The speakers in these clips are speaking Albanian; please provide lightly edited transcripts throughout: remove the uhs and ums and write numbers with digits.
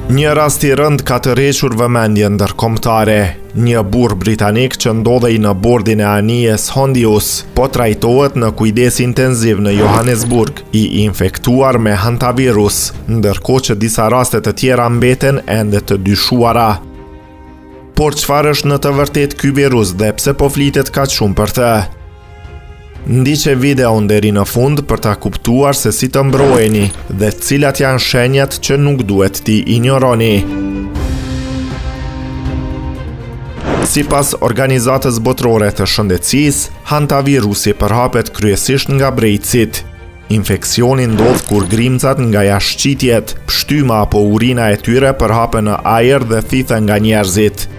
Një rast i rënd ka tërhequr vëmendjen ndërkombëtare. Një burr britanik që ndodhej në bordin e anijes Hondius po trajtohet në kujdes intenziv në Johannesburg, i infektuar me hantavirus, ndërkohë që disa raste të tjera mbeten ende të dyshuara. Por çfarë është në të vërtetë ky virus dhe pse po flitet kaq shumë për të? Ndiqe videon deri në fund për ta kuptuar se si të mbroheni dhe cilat janë shenjat që nuk duhet t'i injoroni. Sipas Organizatës Botërore të Shëndetësisë, hantavirusi përhapet kryesisht nga brejtësit. Infeksioni ndodh kur grimcat nga jashtëqitjet, pshtyma apo urina e tyre përhapen në ajër dhe thithen nga njerëzit.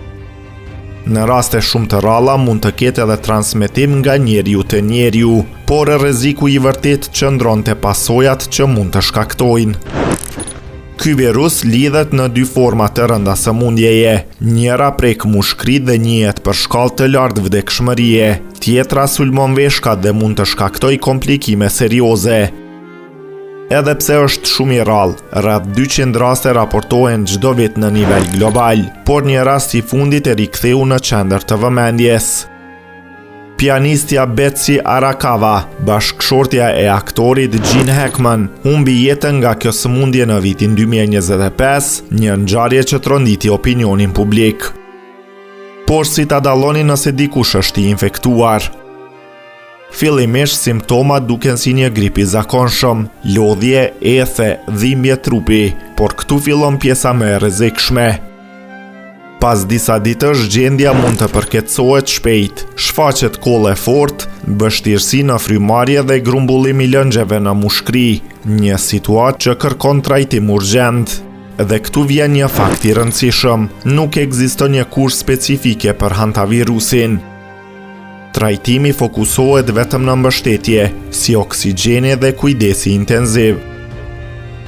Në raste shumë të ralla mund të ketë edhe transmetim nga njeriu te njeriu, por rreziku i vërtet qëndron te pasojat që mund të shkaktojnë. Ky virus lidhet në dy forma të rënda sëmundjeje, njëra prek mushkrit dhe njihet për shkallë të lartë vdekshmërie, tjetra sulmon veshkat dhe mund të shkaktoj komplikime serioze. Edhe pse është shumë i rrallë, rreth 200 raste raportohen çdo vit në nivel global, por një rast i fundit e riktheu në qendër të vëmendjes. Pianistja Betsy Arakawa, bashkëshortja e aktorit Gene Hackman, humbi jetën nga kjo sëmundje në vitin 2025, një ngjarje që tronditi opinionin publik. Por si ta dalloni nëse dikush është i infektuar? Fillimisht simptomat duken si një grip i zakonshëm, lodhje, ethe, dhimbje trupi, por këtu fillon pjesa më e rrezikshme. Pas disa ditësh gjendja mund të përkeqësohet shpejt, shfaqet kolle fort, vështirësi në frymarrje dhe grumbullim i lëngjeve në mushkri, një situatë që kërkon trajtim urgjent. Dhe këtu vjen një fakt i rëndësishëm, nuk ekziston një kurë specifike për hantavirusin. Trajtimi fokusohet vetëm në mbështetje, si oksigjeni dhe kujdesi intenziv.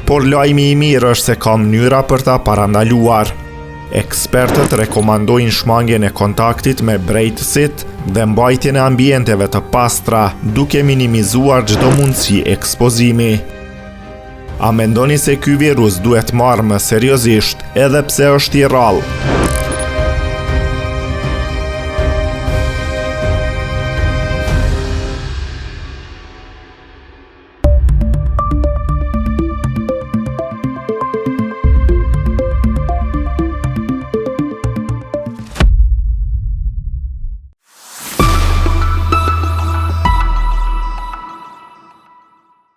Por lajmi i mirë është se ka mënyra për ta parandaluar. Ekspertët rekomandojnë shmangjen e kontaktit me brejtësit dhe mbajtjen e ambienteve të pastra, duke minimizuar çdo mundësi ekspozimi. A mendoni se ky virus duhet marrë më seriozisht, edhe pse është i rrallë?